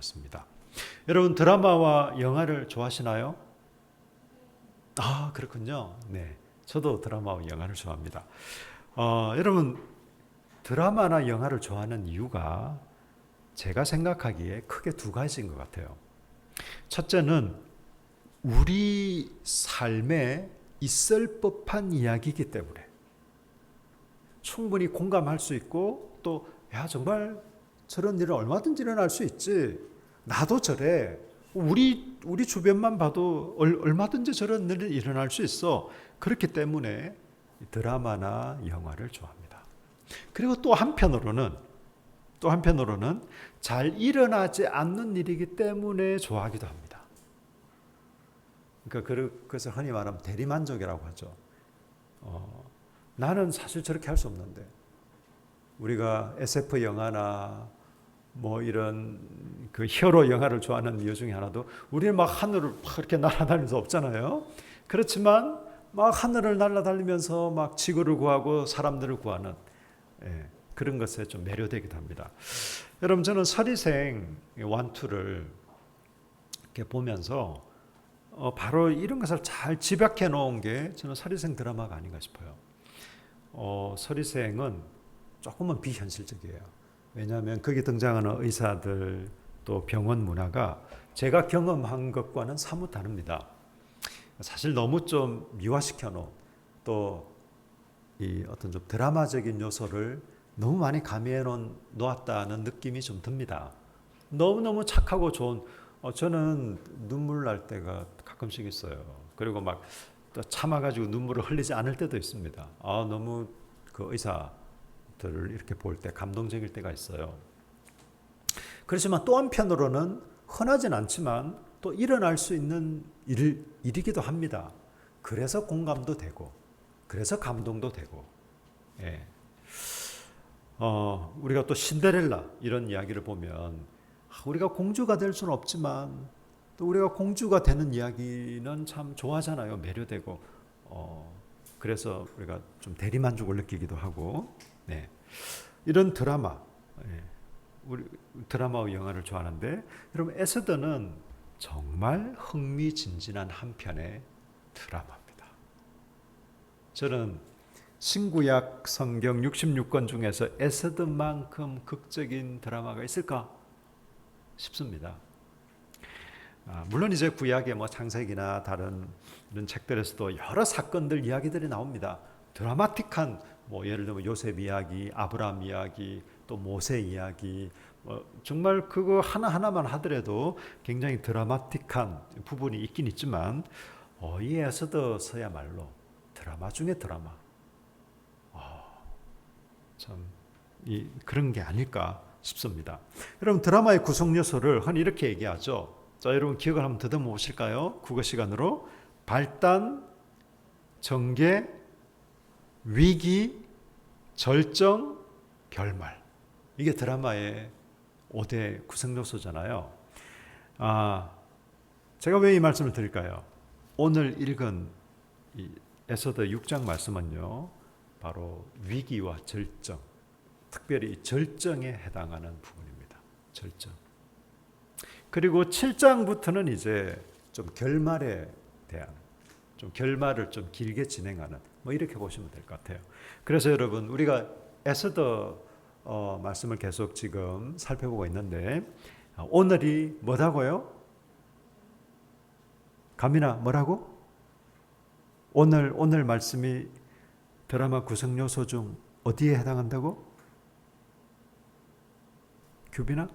그렇습니다. 여러분 드라마와 영화를 좋아하시나요? 아, 그렇군요. 네, 저도 드라마와 영화를 좋아합니다. 여러분 드라마나 영화를 좋아하는 이유가 제가 생각하기에 크게 두 가지인 것 같아요. 첫째는 우리 삶에 있을 법한 이야기이기 때문에 충분히 공감할 수 있고 또 야, 정말 저런 일은 얼마든지 일어날 수 있지. 나도 저래. 우리 주변만 봐도 얼마든지 저런 일이 일어날 수 있어. 그렇기 때문에 드라마나 영화를 좋아합니다. 그리고 또 한편으로는 잘 일어나지 않는 일이기 때문에 좋아하기도 합니다. 그러니까 그것을 흔히 말하면 대리만족이라고 하죠. 나는 사실 저렇게 할 수 없는데 우리가 SF 영화나 뭐 이런 그 히어로 영화를 좋아하는 이유 중에 하나도 우리는 막 하늘을 막 이렇게 날아다닐 수 없잖아요. 그렇지만 막 하늘을 날아다니면서 막 지구를 구하고 사람들을 구하는 그런 것에 좀 매료되기도 합니다. 여러분 저는 서리생 완투를 이렇게 보면서 바로 이런 것을 잘 집약해 놓은 게 저는 서리생 드라마가 아닌가 싶어요. 서리생은 조금은 비현실적이에요. 왜냐하면 거기 등장하는 의사들 또 병원 문화가 제가 경험한 것과는 사뭇 다릅니다. 사실 너무 좀 미화시켜 놓은 또 이 어떤 좀 드라마적인 요소를 너무 많이 가미해 놓았다는 느낌이 좀 듭니다. 너무너무 착하고 좋은 저는 눈물 날 때가 가끔씩 있어요. 그리고 막 또 참아가지고 눈물을 흘리지 않을 때도 있습니다. 너무 그 의사들을 이렇게 볼 때 감동적일 때가 있어요. 그렇지만 또 한편으로는 흔하진 않지만 또 일어날 수 있는 일이기도 합니다. 그래서 공감도 되고, 그래서 감동도 되고, 예. 우리가 또 신데렐라 이런 이야기를 보면 우리가 공주가 될 수는 없지만 또 우리가 공주가 되는 이야기는 참 좋아하잖아요. 매료되고 그래서 우리가 좀 대리만족을 느끼기도 하고 네. 이런 드라마 우리 드라마와 영화를 좋아하는데 여러분 에스더는 정말 흥미진진한 한 편의 드라마입니다. 저는 신구약 성경 66권 중에서 에스더만큼 극적인 드라마가 있을까 싶습니다. 물론 이제 구약의 뭐 창세기나 다른 이런 책들에서도 여러 사건들 이야기들이 나옵니다. 드라마틱한 뭐 예를 들면 요셉 이야기, 아브라함 이야기, 또 모세 이야기, 정말 그거 하나하나만 하더라도 굉장히 드라마틱한 부분이 있긴 있지만 이 에스더서야말로 드라마 중에 드라마. 참 그런 게 아닐까 싶습니다. 여러분 드라마의 구성 요소를 흔히 이렇게 얘기하죠. 자, 여러분 기억을 한번 더듬어 보실까요? 국어 시간으로 발단, 전개, 위기, 절정, 결말. 이게 드라마의 5대 구성 요소잖아요. 제가 왜 이 말씀을 드릴까요? 오늘 읽은 이 에스더 6장 말씀은요. 바로 위기와 절정, 특별히 절정에 해당하는 부분입니다. 절정. 그리고 7장부터는 이제 좀 결말에 대한, 좀 결말을 좀 길게 진행하는, 뭐 이렇게 보시면 될 것 같아요. 그래서 여러분, 우리가 에스더 말씀을 계속 지금 살펴보고 있는데, 오늘이 뭐라고요? 가민아, 뭐라고? 오늘 말씀이 드라마 구성 요소 중 어디에 해당한다고? 규빈아?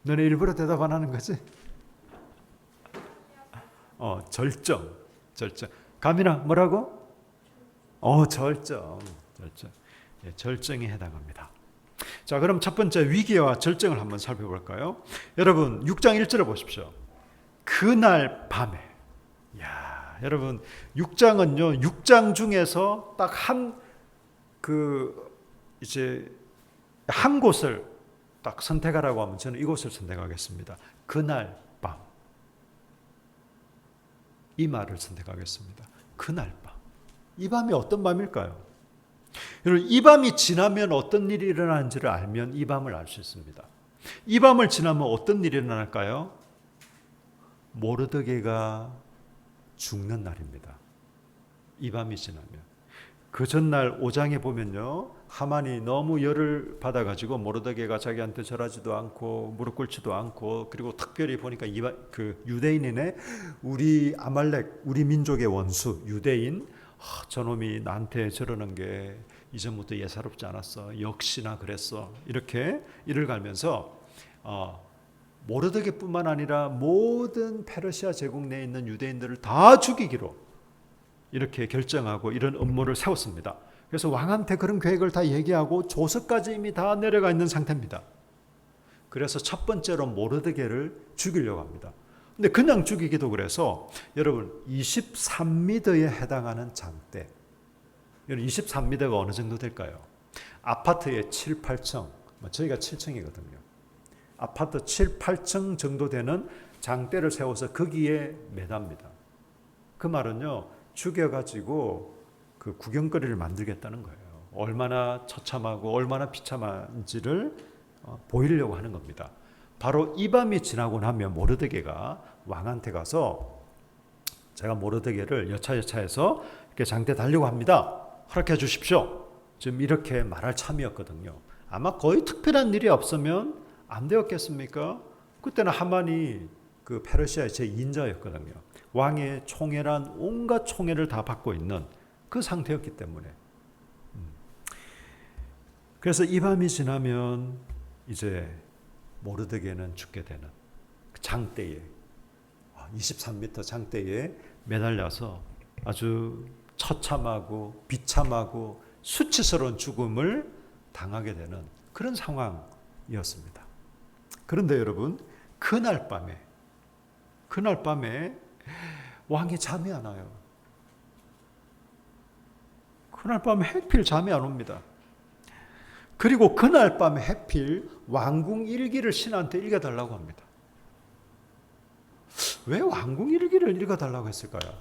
너네 일부러 대답 안 하는 거지? 절정. 가민아, 뭐라고? 절정. 예, 절정에 해당합니다. 자, 그럼 첫 번째 위기와 절정을 한번 살펴볼까요? 여러분, 6장 1절을 보십시오. 그날 밤에. 여러분, 6장은요, 6장 중에서 딱 한 곳을 딱 선택하라고 하면 저는 이곳을 선택하겠습니다. 그날 밤. 이 말을 선택하겠습니다. 그날 밤. 이 밤이 어떤 밤일까요? 여러분, 이 밤이 지나면 어떤 일이 일어나는지를 알면 이 밤을 알 수 있습니다. 이 밤을 지나면 어떤 일이 일어날까요? 모르드게가 죽는 날입니다. 이 밤이 지나면. 그 전날 5장에 보면요, 하만이 너무 열을 받아가지고 모르드게가 자기한테 절하지도 않고 무릎 꿇지도 않고, 그리고 특별히 보니까 그 유대인이네, 우리 아말렉, 우리 민족의 원수 유대인, 저놈이 나한테 저러는 게 이전부터 예사롭지 않았어, 역시나 그랬어, 이렇게 이를 갈면서 모르드게뿐만 아니라 모든 페르시아 제국 내에 있는 유대인들을 다 죽이기로 이렇게 결정하고 이런 음모를 세웠습니다. 그래서 왕한테 그런 계획을 다 얘기하고 조서까지 이미 다 내려가 있는 상태입니다. 그래서 첫 번째로 모르드게를 죽이려고 합니다. 근데 그냥 죽이기도 그래서 여러분 23미터에 해당하는 장대, 23미터가 어느 정도 될까요? 아파트의 7, 8층, 저희가 7층이거든요. 아파트 7, 8층 정도 되는 장대를 세워서 거기에 매답니다. 그 말은요, 죽여가지고 그 구경거리를 만들겠다는 거예요. 얼마나 처참하고 얼마나 비참한지를 보이려고 하는 겁니다. 바로 이 밤이 지나고 나면 모르드게가 왕한테 가서 제가 모르드게를 여차여차해서 이렇게 장대 달려고 합니다. 허락해 주십시오. 지금 이렇게 말할 참이었거든요. 아마 거의 특별한 일이 없으면 안 되었겠습니까? 그때는 하만이 그 페르시아의 제2인자였거든요. 왕의 총애란 온갖 총애를 다 받고 있는 그 상태였기 때문에. 그래서 이 밤이 지나면 이제 모르드게는 죽게 되는 장대에, 23m 장대에 매달려서 아주 처참하고 비참하고 수치스러운 죽음을 당하게 되는 그런 상황이었습니다. 그런데 여러분, 그날 밤에 왕이 잠이 안 와요. 그날 밤에 해필 잠이 안 옵니다. 그리고 그날 밤에 해필 왕궁 일기를 신한테 읽어달라고 합니다. 왜 왕궁 일기를 읽어달라고 했을까요?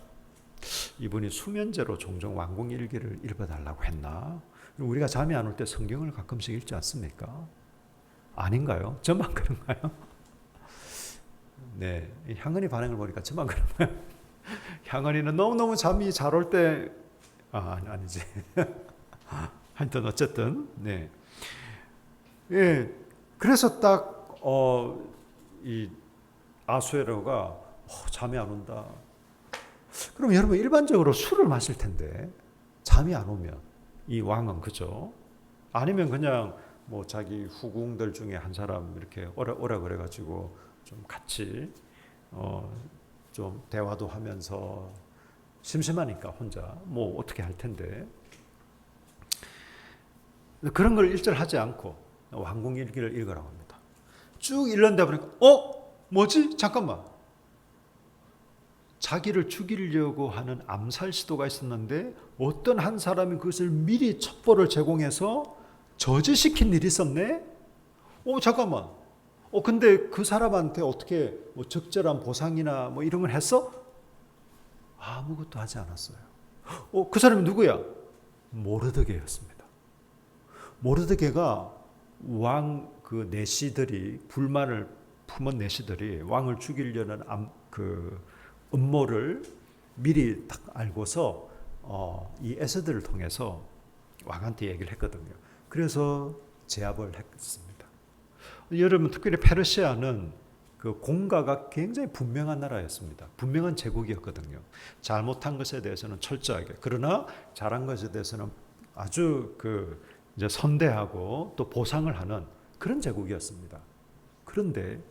이분이 수면제로 종종 왕궁 일기를 읽어달라고 했나? 우리가 잠이 안 올 때 성경을 가끔씩 읽지 않습니까? 아닌가요? 저만 그런가요? 네, 향은이 반응을 보니까 저만 그런가요? 향은이는 너무너무 잠이 잘 올 때, 아니지. 하여튼 어쨌든, 네. 예, 그래서 딱, 이 아수에로가 잠이 안 온다. 그럼 여러분 일반적으로 술을 마실 텐데 잠이 안 오면 이 왕은, 그죠? 아니면 그냥 뭐 자기 후궁들 중에 한 사람 이렇게 오라 그래가지고 좀 같이 좀 대화도 하면서 심심하니까 혼자 뭐 어떻게 할 텐데, 그런 걸 일절하지 않고 왕궁 일기를 읽으라고 합니다. 쭉 읽는다 보니까 뭐지? 잠깐만. 자기를 죽이려고 하는 암살 시도가 있었는데 어떤 한 사람이 그것을 미리 첩보를 제공해서 저지시킨 일이 있었네? 잠깐만. 근데 그 사람한테 어떻게 뭐 적절한 보상이나 뭐 이런 걸 했어? 아무것도 하지 않았어요. 그 사람이 누구야? 모르드게였습니다. 모르드게가 왕 그 내시들이, 불만을 품은 내시들이 왕을 죽이려는 그 음모를 미리 딱 알고서 이 에스더를 통해서 왕한테 얘기를 했거든요. 그래서 제압을 했습니다. 여러분, 특별히 페르시아는 그 공가가 굉장히 분명한 나라였습니다. 분명한 제국이었거든요. 잘못한 것에 대해서는 철저하게, 그러나 잘한 것에 대해서는 아주 이제 선대하고 또 보상을 하는 그런 제국이었습니다. 그런데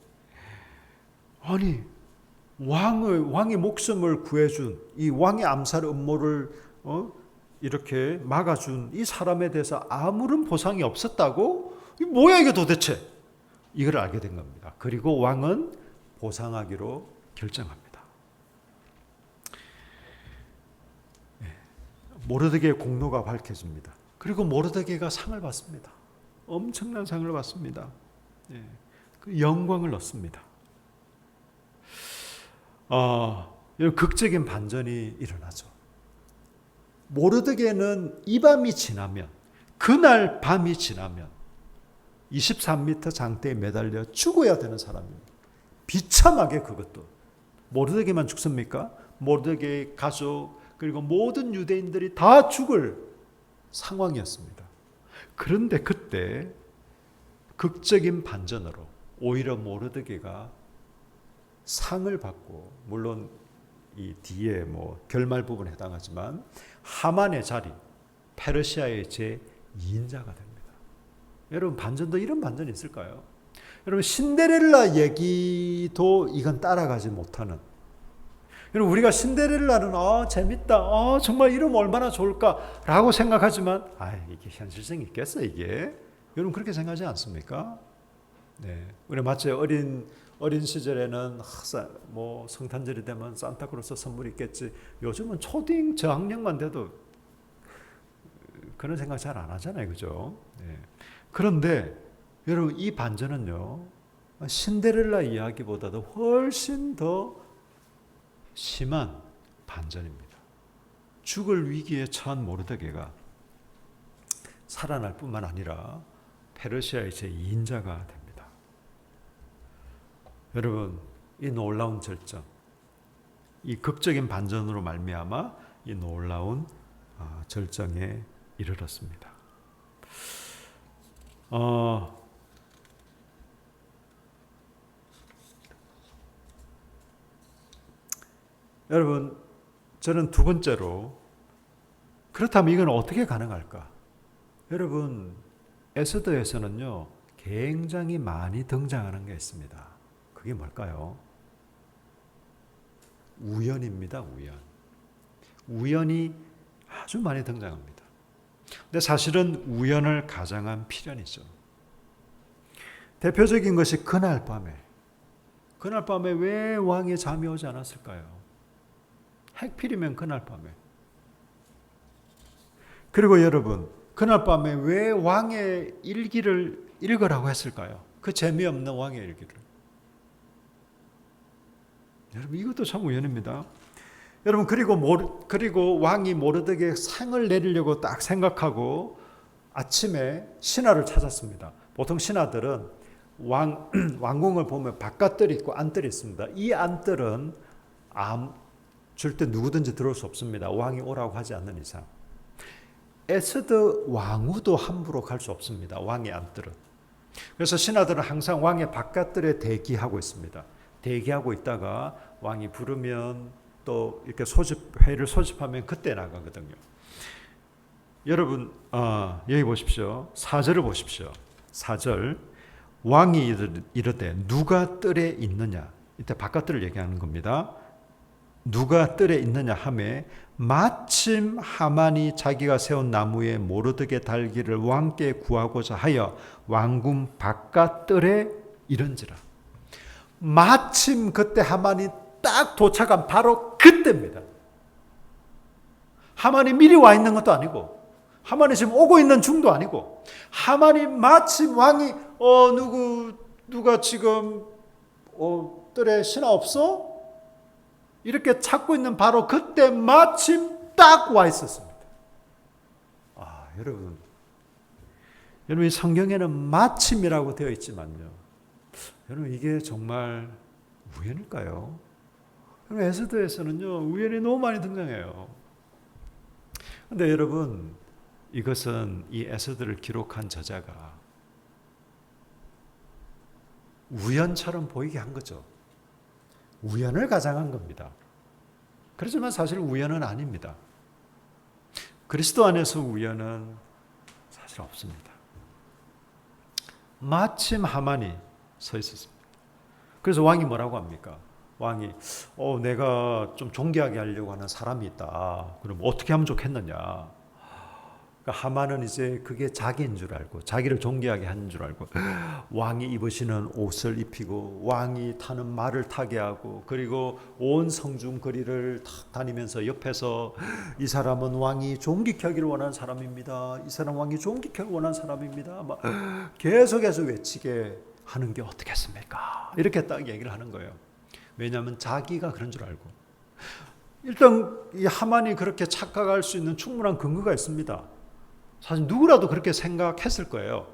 아니, 왕의 목숨을 구해준, 이 왕의 암살 음모를 이렇게 막아준 이 사람에 대해서 아무런 보상이 없었다고? 이 뭐야 이게 도대체? 이걸 알게 된 겁니다. 그리고 왕은 보상하기로 결정합니다. 모르드게의 공로가 밝혀집니다. 그리고 모르드게가 상을 받습니다. 엄청난 상을 받습니다. 그 영광을 얻습니다. 극적인 반전이 일어나죠. 모르드게는 이 밤이 지나면, 그날 밤이 지나면 23m 장대에 매달려 죽어야 되는 사람입니다. 비참하게 그것도. 모르드게만 죽습니까? 모르드게의 가족 그리고 모든 유대인들이 다 죽을 상황이었습니다. 그런데 그때 극적인 반전으로 오히려 모르드게가 상을 받고, 물론 이 뒤에 뭐 결말 부분에 해당하지만 하만의 자리, 페르시아의 제2인자가 됩니다. 여러분, 반전도 이런 반전이 있을까요? 여러분, 신데렐라 얘기도 이건 따라가지 못하는. 여러분, 우리가 신데렐라는 재밌다, 정말 이러면 얼마나 좋을까라고 생각하지만 이게 현실성이 있겠어 이게? 여러분 그렇게 생각하지 않습니까? 네, 우리 마치 어린 시절에는 뭐 성탄절이 되면 산타크로스 선물이 있겠지. 요즘은 초딩 저학년만 돼도 그런 생각 잘 안 하잖아요, 그죠? 네. 그런데 여러분, 이 반전은요, 신데렐라 이야기보다도 훨씬 더 심한 반전입니다. 죽을 위기에 처한 모르드게가 살아날 뿐만 아니라 페르시아의 제2인자가 됩니다. 여러분, 이 놀라운 절정, 이 극적인 반전으로 말미암아 이 놀라운 절정에 이르렀습니다. 여러분, 저는 두 번째로, 그렇다면 이건 어떻게 가능할까? 여러분, 에스더에서는요, 굉장히 많이 등장하는 게 있습니다. 그게 뭘까요? 우연입니다, 우연. 우연이 아주 많이 등장합니다. 근데 사실은 우연을 가장한 필연이죠. 대표적인 것이 그날 밤에 왜 왕이 잠이 오지 않았을까요? 핵필이면 그날 밤에. 그리고 여러분, 그날 밤에 왜 왕의 일기를 읽으라고 했을까요? 그 재미없는 왕의 일기를. 여러분, 이것도 참 우연입니다. 여러분, 그리고 왕이 모르드게 상을 내리려고 딱 생각하고 아침에 신하를 찾았습니다. 보통 신하들은 왕궁을 보면 바깥뜰이 있고 안뜰이 있습니다. 이 안뜰은 절대 누구든지 들어올 수 없습니다. 왕이 오라고 하지 않는 이상. 에스더 왕후도 함부로 갈 수 없습니다. 왕의 안뜰은. 그래서 신하들은 항상 왕의 바깥뜰에 대기하고 있습니다. 대기하고 있다가 왕이 부르면 또 이렇게 회의를 소집하면 그때 나가거든요. 여러분, 여기 보십시오. 4절을 보십시오. 4절. 왕이 이르되 누가 뜰에 있느냐. 이때 바깥뜰을 얘기하는 겁니다. 누가 뜰에 있느냐 하매 마침 하만이 자기가 세운 나무에 모르드게 달기를 왕께 구하고자 하여 왕궁 바깥뜰에 이른지라. 마침 그때 하만이 딱 도착한 바로 그때입니다. 하만이 미리 와 있는 것도 아니고, 하만이 지금 오고 있는 중도 아니고, 하만이 마침 왕이 누가 지금 뜰에 신하 없어? 이렇게 찾고 있는 바로 그때 마침 딱 와 있었습니다. 여러분 이 성경에는 마침이라고 되어 있지만요, 여러분 이게 정말 우연일까요? 에스더에서는요, 우연이 너무 많이 등장해요. 그런데 여러분, 이것은 이 에스더를 기록한 저자가 우연처럼 보이게 한 거죠. 우연을 가장한 겁니다. 그렇지만 사실 우연은 아닙니다. 그리스도 안에서 우연은 사실 없습니다. 마침 하만이 서 있었습니다. 그래서 왕이 뭐라고 합니까? 왕이 내가 좀 존귀하게 하려고 하는 사람이 있다. 그럼 어떻게 하면 좋겠느냐? 그러니까 하만은 이제 그게 자기인 줄 알고, 자기를 존귀하게 하는 줄 알고, 왕이 입으시는 옷을 입히고 왕이 타는 말을 타게 하고, 그리고 온 성중 거리를 탁 다니면서 옆에서 이 사람은 왕이 존귀케 하기를 원하는 사람입니다. 이 사람 왕이 존귀케 하기를 원하는 사람입니다. 막 계속해서 외치게 하는 게 어떻겠습니까? 이렇게 딱 얘기를 하는 거예요. 왜냐하면 자기가 그런 줄 알고. 일단 이 하만이 그렇게 착각할 수 있는 충분한 근거가 있습니다. 사실 누구라도 그렇게 생각했을 거예요.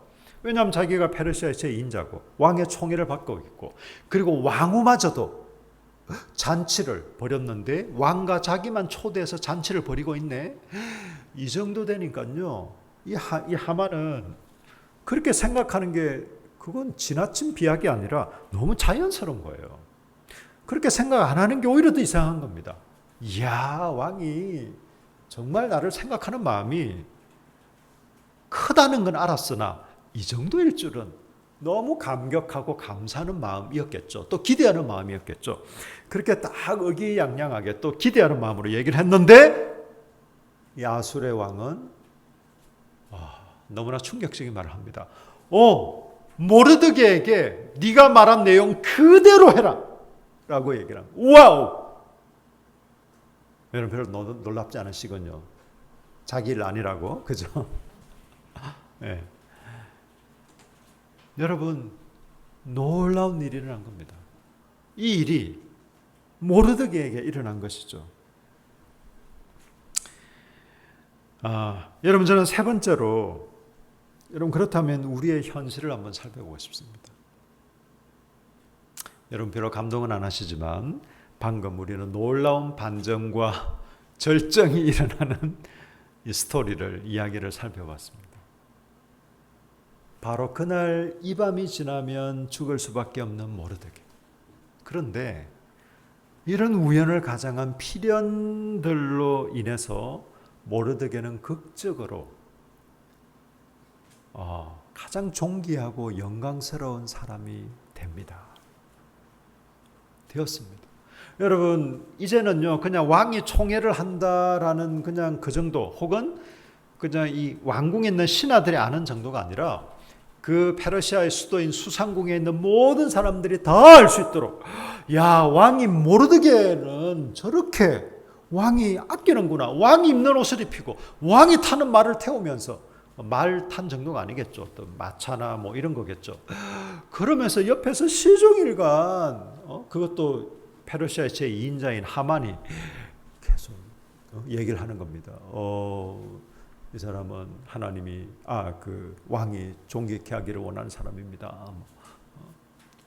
왜냐하면 자기가 페르시아의 제2인자고 왕의 총애를 받고 있고, 그리고 왕후마저도 잔치를 벌였는데 왕과 자기만 초대해서 잔치를 벌이고 있네. 이 정도 되니까요, 이 하만은 그렇게 생각하는 게 그건 지나친 비약이 아니라 너무 자연스러운 거예요. 그렇게 생각 안 하는 게 오히려 더 이상한 겁니다. 이야, 왕이 정말 나를 생각하는 마음이 크다는 건 알았으나 이 정도일 줄은, 너무 감격하고 감사하는 마음이었겠죠. 또 기대하는 마음이었겠죠. 그렇게 딱 의기양양하게 또 기대하는 마음으로 얘기를 했는데, 이 아수르의 왕은 너무나 충격적인 말을 합니다. 모르드게에게 네가 말한 내용 그대로 해라 라고 얘기를 합니다. 와우! 여러분 별로 놀랍지 않으시군요. 자기 일 아니라고, 그죠? 네. 여러분, 놀라운 일이 일어난 겁니다. 이 일이 모르드게에게 일어난 것이죠. 여러분, 저는 세 번째로, 여러분 그렇다면 우리의 현실을 한번 살펴보고 싶습니다. 여러분 별로 감동은 안 하시지만 방금 우리는 놀라운 반전과 절정이 일어나는 이 스토리를, 이야기를 살펴봤습니다. 바로 그날 이 밤이 지나면 죽을 수밖에 없는 모르드게. 그런데 이런 우연을 가장한 필연들로 인해서 모르드게는 극적으로 가장 존귀하고 영광스러운 사람이 되었습니다. 여러분, 이제는요, 그냥 왕이 총애를 한다라는 그냥 그 정도, 혹은 그냥 이 왕궁에 있는 신하들이 아는 정도가 아니라 그 페르시아의 수도인 수상궁에 있는 모든 사람들이 다 알 수 있도록, 야, 왕이 모르드게는 저렇게 왕이 아끼는구나. 왕이 입는 옷을 입히고 왕이 타는 말을 태우면서, 말 탄 정도가 아니겠죠. 또 마차나 뭐 이런 거겠죠. 그러면서 옆에서 시종일관 그것도 페르시아의 제2인자인 하만이 계속 얘기를 하는 겁니다. 이 사람은 하나님이 그 왕이 존귀케 하기를 원하는 사람입니다.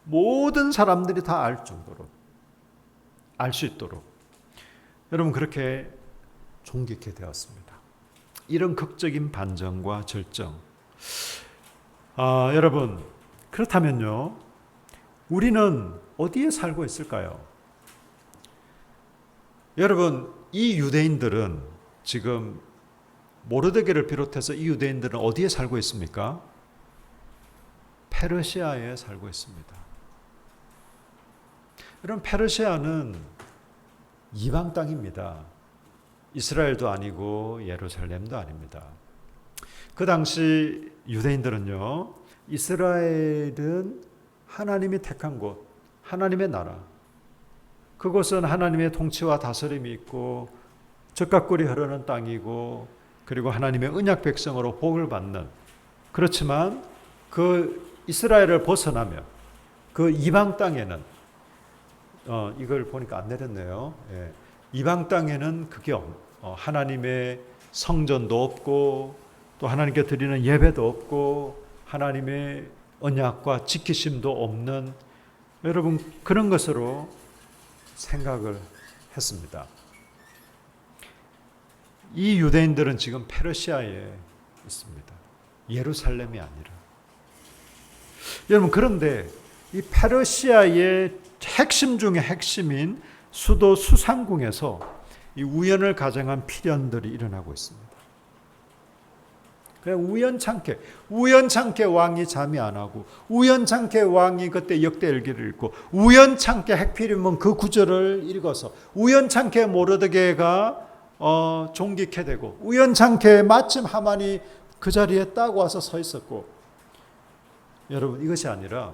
모든 사람들이 다 알 정도로, 알 수 있도록 여러분 그렇게 존귀케 되었습니다. 이런 극적인 반전과 절정. 여러분 그렇다면요, 우리는 어디에 살고 있을까요? 여러분, 이 유대인들은 지금 모르드게를 비롯해서 이 유대인들은 어디에 살고 있습니까? 페르시아에 살고 있습니다. 여러분, 페르시아는 이방 땅입니다. 이스라엘도 아니고 예루살렘도 아닙니다. 그 당시 유대인들은요, 이스라엘은 하나님이 택한 곳, 하나님의 나라, 그곳은 하나님의 통치와 다스림이 있고 젖과 꿀이 흐르는 땅이고, 그리고 하나님의 언약 백성으로 복을 받는, 그렇지만 그 이스라엘을 벗어나면 그 이방 땅에는 이걸 보니까 안 내렸네요. 예. 이방 땅에는 그게 하나님의 성전도 없고 또 하나님께 드리는 예배도 없고 하나님의 언약과 지키심도 없는, 여러분 그런 것으로 생각을 했습니다. 이 유대인들은 지금 페르시아에 있습니다. 예루살렘이 아니라. 여러분 그런데 이 페르시아의 핵심 중의 핵심인 수도 수상궁에서 이 우연을 가정한 필연들이 일어나고 있습니다. 그냥 우연찮게 왕이 잠이 안 하고, 우연찮게 왕이 그때 역대일기를 읽고, 우연찮게 핵필이면 그 구절을 읽어서, 우연찮게 모르드게가 존귀케 되고, 우연찮게 마침 하만이 그 자리에 딱 와서 서 있었고, 여러분 이것이 아니라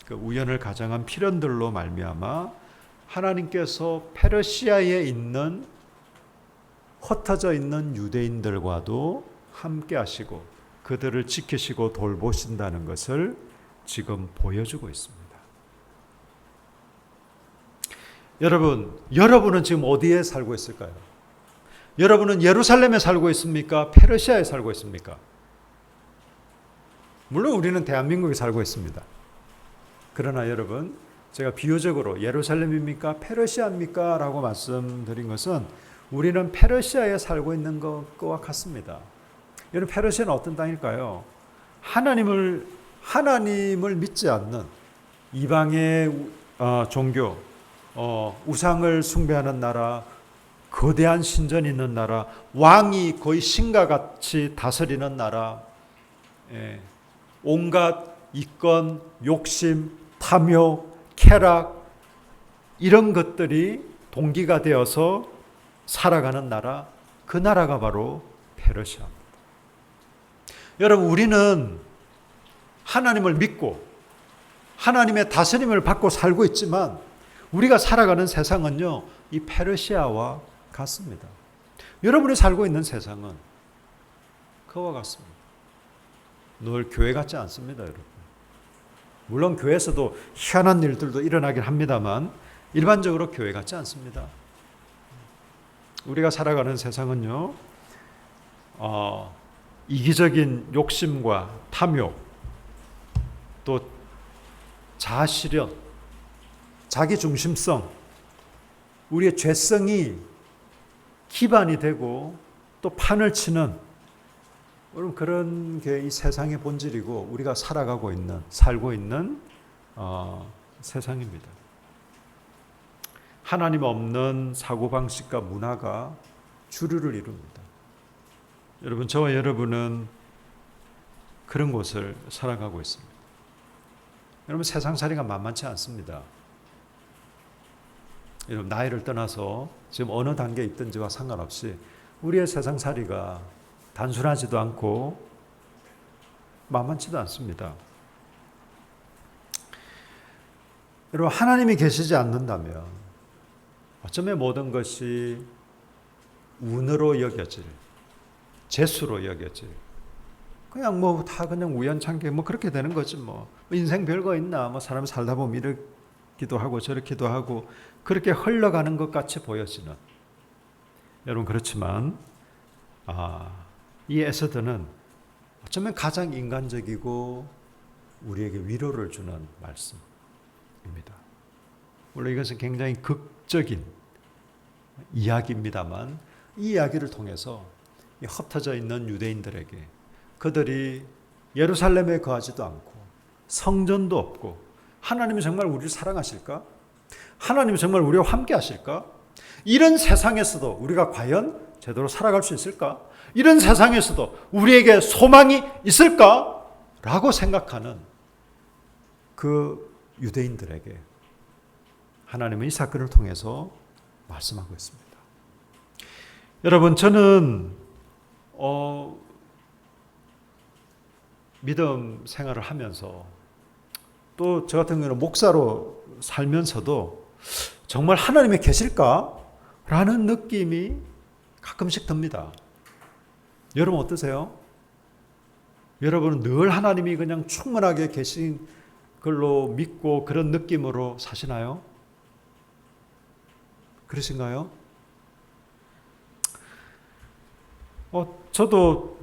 그 우연을 가정한 필연들로 말미암아 하나님께서 페르시아에 있는 흩어져 있는 유대인들과도 함께 하시고 그들을 지키시고 돌보신다는 것을 지금 보여주고 있습니다. 여러분은 지금 어디에 살고 있을까요? 여러분은 예루살렘에 살고 있습니까? 페르시아에 살고 있습니까? 물론 우리는 대한민국에 살고 있습니다. 그러나 여러분, 제가 비유적으로 예루살렘입니까? 페르시아입니까? 라고 말씀드린 것은 우리는 페르시아에 살고 있는 것과 같습니다. 여러분, 페르시아는 어떤 땅일까요? 하나님을 믿지 않는 이방의 종교, 우상을 숭배하는 나라, 거대한 신전이 있는 나라, 왕이 거의 신과 같이 다스리는 나라, 온갖 이권, 욕심, 탐욕, 쾌락 이런 것들이 동기가 되어서 살아가는 나라, 그 나라가 바로 페르시아입니다. 여러분, 우리는 하나님을 믿고 하나님의 다스림을 받고 살고 있지만 우리가 살아가는 세상은요, 이 페르시아와 같습니다. 여러분이 살고 있는 세상은 그와 같습니다. 늘 교회 같지 않습니다, 여러분. 물론 교회에서도 희한한 일들도 일어나긴 합니다만 일반적으로 교회 같지 않습니다. 우리가 살아가는 세상은요, 이기적인 욕심과 탐욕, 또 자아실현, 자기중심성, 우리의 죄성이 기반이 되고 또 판을 치는 그런 게 이 세상의 본질이고 우리가 살고 있는 세상입니다. 하나님 없는 사고방식과 문화가 주류를 이룹니다. 여러분, 저와 여러분은 그런 곳을 살아가고 있습니다. 여러분, 세상살이가 만만치 않습니다. 여러분, 나이를 떠나서 지금 어느 단계에 있든지와 상관없이 우리의 세상살이가 단순하지도 않고 만만치도 않습니다. 여러분, 하나님이 계시지 않는다면 어쩌면 모든 것이 운으로 여겨질, 재수로 여겨질, 그냥 다 그냥 우연찮게 그렇게 되는 거지 인생 별거 있나, 사람 살다 보면 이렇기도 하고 저렇기도 하고 그렇게 흘러가는 것 같이 보여지는, 여러분, 그렇지만 이 에스더는 어쩌면 가장 인간적이고 우리에게 위로를 주는 말씀입니다. 물론 이것은 굉장히 극적인 이야기입니다만 이 이야기를 통해서 흩어져 있는 유대인들에게, 그들이 예루살렘에 거하지도 않고 성전도 없고 하나님이 정말 우리를 사랑하실까? 하나님이 정말 우리와 함께 하실까? 이런 세상에서도 우리가 과연 제대로 살아갈 수 있을까? 이런 세상에서도 우리에게 소망이 있을까? 라고 생각하는 그 유대인들에게 하나님은 이 사건을 통해서 말씀하고 있습니다. 여러분, 저는 믿음 생활을 하면서 또 저 같은 경우는 목사로 살면서도 정말 하나님이 계실까? 라는 느낌이 가끔씩 듭니다. 여러분 어떠세요? 여러분은 늘 하나님이 그냥 충만하게 계신 걸로 믿고 그런 느낌으로 사시나요? 그러신가요? 저도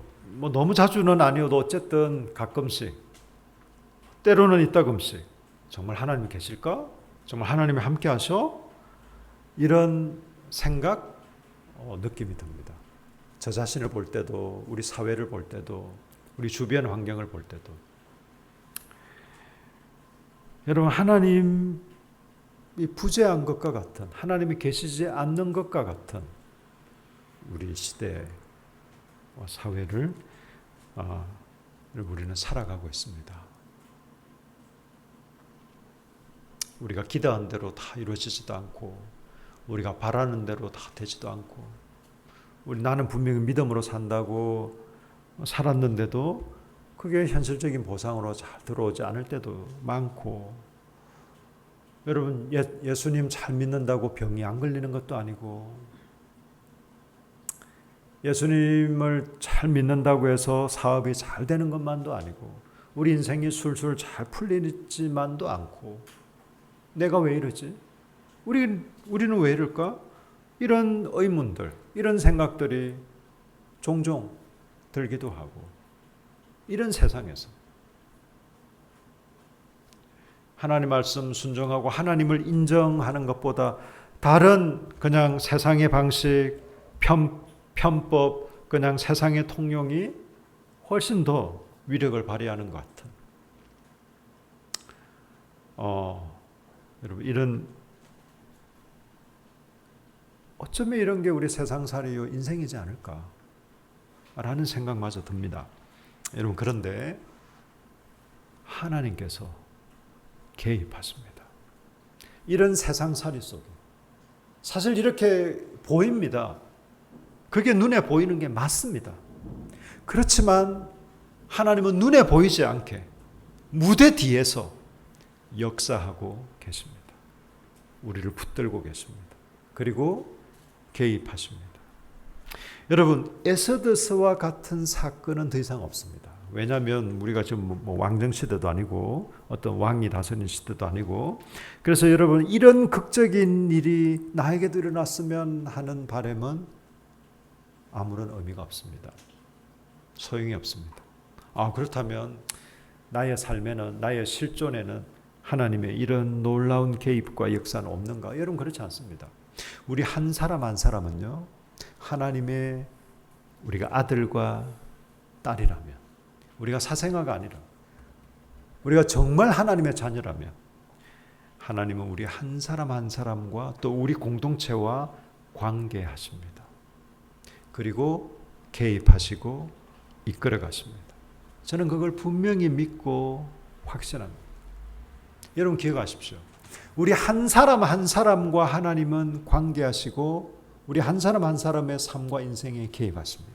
너무 자주는 아니어도 어쨌든 가끔씩, 때로는 이따금씩 정말 하나님이 계실까? 정말 하나님이 함께 하셔? 이런 생각, 느낌이 듭니다. 저 자신을 볼 때도, 우리 사회를 볼 때도, 우리 주변 환경을 볼 때도. 여러분, 하나님이 부재한 것과 같은, 하나님이 계시지 않는 것과 같은 우리 시대 사회를 우리는 살아가고 있습니다. 우리가 기대한 대로 다 이루어지지도 않고, 우리가 바라는 대로 다 되지도 않고, 나는 분명히 믿음으로 산다고 살았는데도 그게 현실적인 보상으로 잘 들어오지 않을 때도 많고, 여러분, 예수님 잘 믿는다고 병이 안 걸리는 것도 아니고, 예수님을 잘 믿는다고 해서 사업이 잘 되는 것만도 아니고, 우리 인생이 술술 잘 풀리지만도 않고, 내가 왜 이러지? 우리는 왜 이럴까? 이런 의문들, 이런 생각들이 종종 들기도 하고, 이런 세상에서 하나님 말씀 순종하고 하나님을 인정하는 것보다 다른 그냥 세상의 방식, 편법, 그냥 세상의 통용이 훨씬 더 위력을 발휘하는 것 같은, 여러분, 어쩌면 이런 게 우리 세상살이요 인생이지 않을까라는 생각마저 듭니다. 여러분, 그런데 하나님께서 개입하십니다. 이런 세상살이 속에 사실 이렇게 보입니다. 그게 눈에 보이는 게 맞습니다. 그렇지만 하나님은 눈에 보이지 않게 무대 뒤에서 역사하고 계십니다. 우리를 붙들고 계십니다. 그리고 개입하십니다. 여러분, 에스더서와 같은 사건은 더 이상 없습니다. 왜냐하면 우리가 지금 왕정 시대도 아니고 어떤 왕이 다스리는 시대도 아니고, 그래서 여러분, 이런 극적인 일이 나에게도 일어났으면 하는 바람은 아무런 의미가 없습니다. 소용이 없습니다. 그렇다면 나의 삶에는, 나의 실존에는 하나님의 이런 놀라운 개입과 역사는 없는가? 여러분, 그렇지 않습니다. 우리 한 사람 한 사람은요, 하나님의 우리가 아들과 딸이라면, 우리가 사생아가 아니라 우리가 정말 하나님의 자녀라면 하나님은 우리 한 사람 한 사람과 또 우리 공동체와 관계하십니다. 그리고 개입하시고 이끌어 가십니다. 저는 그걸 분명히 믿고 확신합니다. 여러분, 기억하십시오. 우리 한 사람 한 사람과 하나님은 관계하시고 우리 한 사람 한 사람의 삶과 인생에 개입하십니다.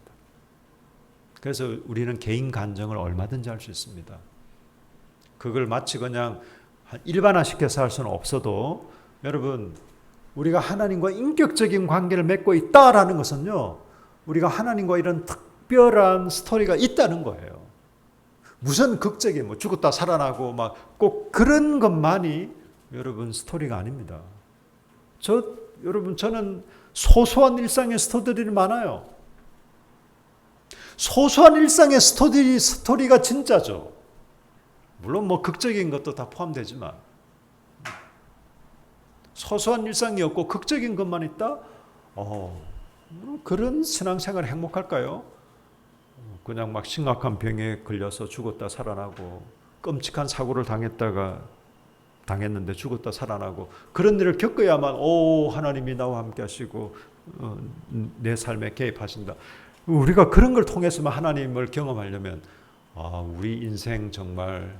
그래서 우리는 개인 간증을 얼마든지 할 수 있습니다. 그걸 마치 그냥 일반화시켜서 할 수는 없어도, 여러분, 우리가 하나님과 인격적인 관계를 맺고 있다라는 것은요, 우리가 하나님과 이런 특별한 스토리가 있다는 거예요. 무슨 극적인 죽었다 살아나고 막 꼭 그런 것만이 여러분 스토리가 아닙니다. 여러분, 저는 소소한 일상의 스토리들이 많아요. 소소한 일상의 스토리가 진짜죠. 물론 극적인 것도 다 포함되지만, 소소한 일상이 없고 극적인 것만 있다? 그런 신앙생활 행복할까요? 그냥 막 심각한 병에 걸려서 죽었다 살아나고, 끔찍한 사고를 당했는데 죽었다 살아나고, 그런 일을 겪어야만 하나님이 나와 함께 하시고 내 삶에 개입하신다. 우리가 그런 걸 통해서만 하나님을 경험하려면 우리 인생 정말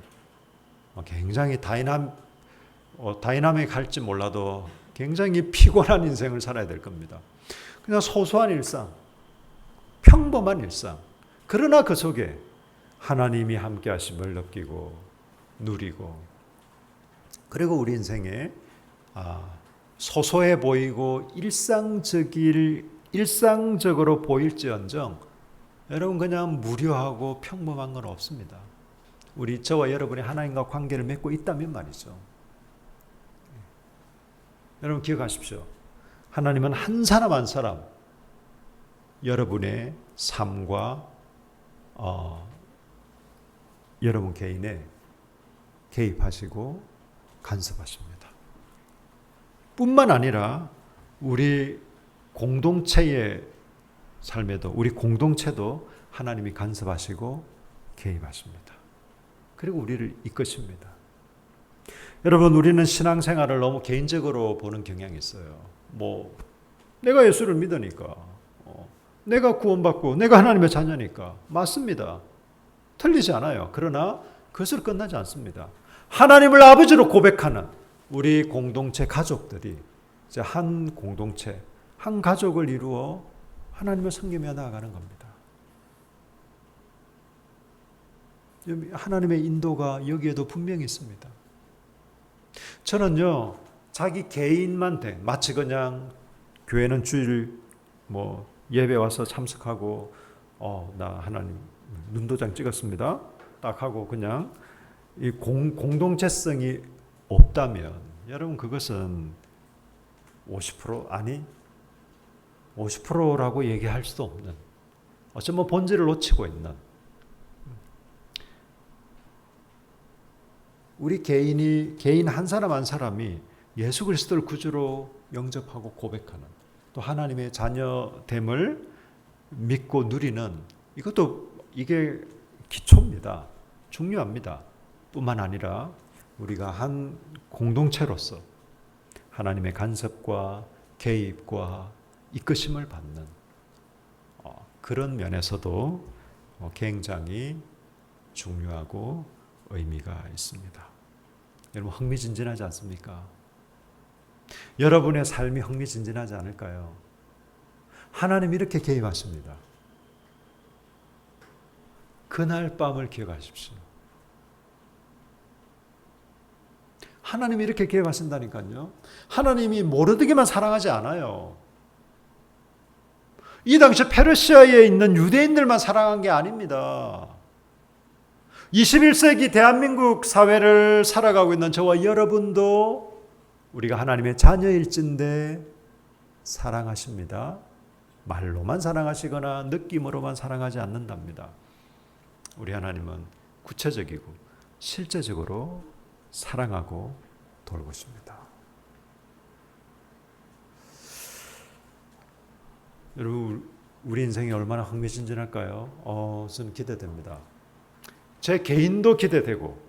굉장히 다이나믹할지 몰라도 굉장히 피곤한 인생을 살아야 될 겁니다. 그냥 소소한 일상, 평범한 일상, 그러나 그 속에 하나님이 함께 하심을 느끼고 누리고, 그리고 우리 인생에 소소해 보이고 일상적으로 보일지언정 여러분, 그냥 무료하고 평범한 건 없습니다. 저와 여러분이 하나님과 관계를 맺고 있다면 말이죠. 여러분, 기억하십시오. 하나님은 한 사람 한 사람 여러분의 삶과 여러분 개인에 개입하시고 간섭하십니다. 뿐만 아니라 우리 공동체의 삶에도, 우리 공동체도 하나님이 간섭하시고 개입하십니다. 그리고 우리를 이끄십니다. 여러분, 우리는 신앙생활을 너무 개인적으로 보는 경향이 있어요. 내가 예수를 믿으니까, 내가 구원받고 내가 하나님의 자녀니까. 맞습니다. 틀리지 않아요. 그러나 그것으로 끝나지 않습니다. 하나님을 아버지로 고백하는 우리 공동체 가족들이 이제 한 공동체, 한 가족을 이루어 하나님을 섬기며 나아가는 겁니다. 하나님의 인도가 여기에도 분명히 있습니다. 저는요, 자기 개인만 마치 그냥 교회는 주일 예배 와서 참석하고 나 하나님 눈도장 찍었습니다 딱 하고 그냥 이 공동체성이 없다면, 여러분, 그것은 50% 아니 50%라고 얘기할 수도 없는, 어쩌면 본질을 놓치고 있는, 우리 개인 한 사람 한 사람이 예수 그리스도를 구주로 영접하고 고백하는, 또 하나님의 자녀됨을 믿고 누리는, 이게 기초입니다. 중요합니다. 뿐만 아니라 우리가 한 공동체로서 하나님의 간섭과 개입과 이끄심을 받는 그런 면에서도 굉장히 중요하고 의미가 있습니다. 여러분, 흥미진진하지 않습니까? 여러분의 삶이 흥미진진하지 않을까요? 하나님 이렇게 개입하십니다. 그날 밤을 기억하십시오. 하나님이 이렇게 개입하신다니까요. 하나님이 모르드게만 사랑하지 않아요. 이 당시 페르시아에 있는 유대인들만 사랑한 게 아닙니다. 21세기 대한민국 사회를 살아가고 있는 저와 여러분도 우리가 하나님의 자녀일진데 사랑하십니다. 말로만 사랑하시거나 느낌으로만 사랑하지 않는답니다. 우리 하나님은 구체적이고 실제적으로 사랑하고 돌보십니다. 여러분, 우리 인생이 얼마나 흥미진진할까요? 저는 기대됩니다. 제 개인도 기대되고,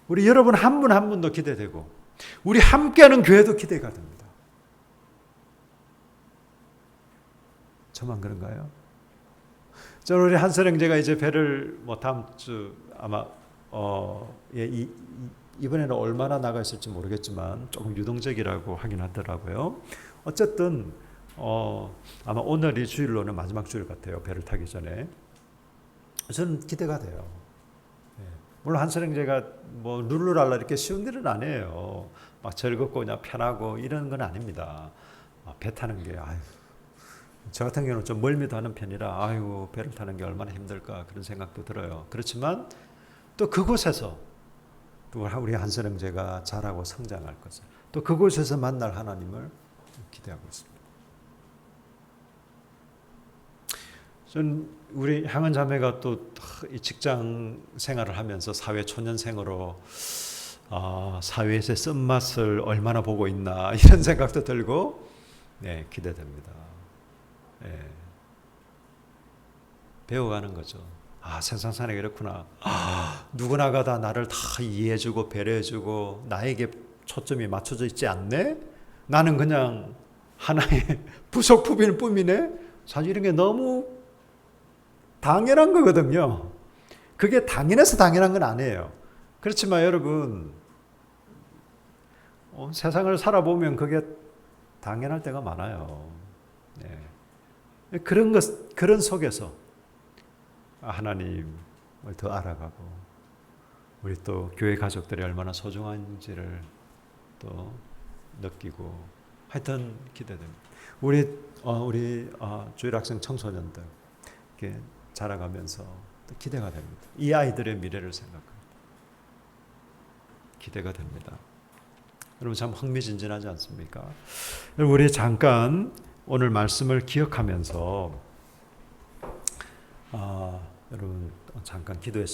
우리 여러분 한 분 한 분도 기대되고, 우리 함께하는 교회도 기대가 됩니다. 저만 그런가요? 저는 우리 한설 형제가 이제 배를 다음 주 아마 이번에는 얼마나 나가 있을지 모르겠지만 조금 유동적이라고 하긴 하더라고요. 어쨌든 아마 오늘이 주일로는 마지막 주일 같아요. 배를 타기 전에. 저는 기대가 돼요. 물론 한설 형제가 룰루랄라 이렇게 쉬운 일은 아니에요. 막 즐겁고 그냥 편하고 이런 건 아닙니다. 배 타는 게 저 같은 경우는 좀 멀미도 하는 편이라 배를 타는 게 얼마나 힘들까 그런 생각도 들어요. 그렇지만 또 그곳에서 또 우리 한설 형제가 자라고 성장할 것을, 또 그곳에서 만날 하나님을 기대하고 있습니다. 전 우리 향은 자매가 또 이 직장 생활을 하면서 사회 초년생으로 사회에서의 쓴맛을 얼마나 보고 있나 이런 생각도 들고 기대됩니다. 배워가는 거죠. 세상 사람이 이렇구나. 누구나가 다 나를 다 이해해주고 배려해주고 나에게 초점이 맞춰져 있지 않네? 나는 그냥 하나의 부속품일 뿐이네? 사실 이런 게 너무 당연한 거거든요. 그게 당연해서 당연한 건 아니에요. 그렇지만 여러분, 세상을 살아보면 그게 당연할 때가 많아요. 그런 속에서 하나님을 더 알아가고, 우리 또 교회 가족들이 얼마나 소중한지를 또 느끼고, 하여튼 기대됩니다. 우리 주일학생 청소년들 이렇게 자라가면서 또 기대가 됩니다. 이 아이들의 미래를 생각합니다. 기대가 됩니다. 여러분, 참 흥미진진하지 않습니까? 우리 잠깐 오늘 말씀을 기억하면서 여러분 잠깐 기도했습니다.